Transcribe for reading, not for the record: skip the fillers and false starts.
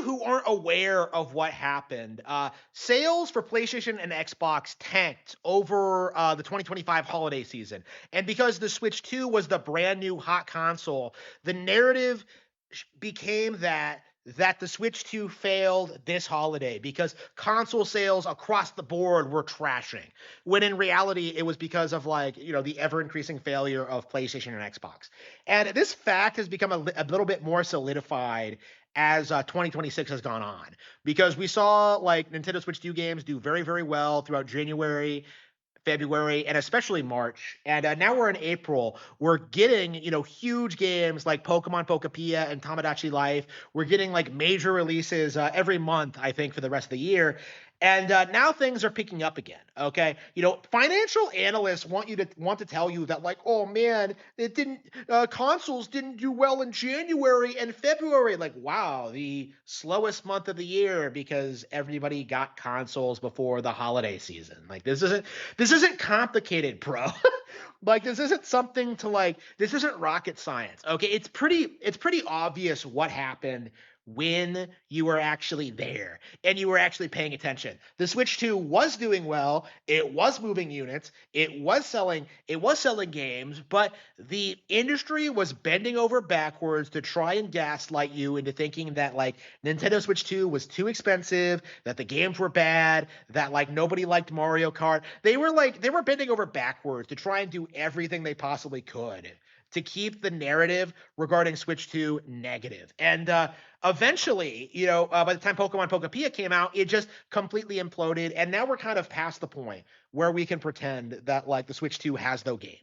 who aren't aware of what happened, sales for PlayStation and Xbox tanked over the 2025 holiday season. And because the Switch 2 was the brand new hot console, the narrative became that the Switch 2 failed this holiday because console sales across the board were trashing. When in reality, it was because of the ever increasing failure of PlayStation and Xbox. And this fact has become a little bit more solidified as 2026 has gone on because we saw like Nintendo Switch 2 games do very, very well throughout January, February, and especially March. And now we're in April. We're getting, huge games like Pokemon Pokepia and Tamagotchi Life. We're getting like major releases every month, I think, for the rest of the year. And now things are picking up again. Okay, financial analysts want to tell you that like, oh man, it didn't consoles didn't do well in January and February. Like, wow, the slowest month of the year because everybody got consoles before the holiday season. Like, this isn't complicated, bro. Like this isn't something to like this isn't rocket science. Okay, it's pretty obvious what happened when you were actually there and you were actually paying attention. The Switch 2 was doing well, it was moving units, it was selling games, but the industry was bending over backwards to try and gaslight you into thinking that like Nintendo Switch 2 was too expensive, that the games were bad, that like nobody liked Mario Kart. They were bending over backwards to try and do everything they possibly could to keep the narrative regarding Switch 2 negative. And eventually, by the time Pokemon Pokepia came out, it just completely imploded. And now we're kind of past the point where we can pretend that like the Switch 2 has no games.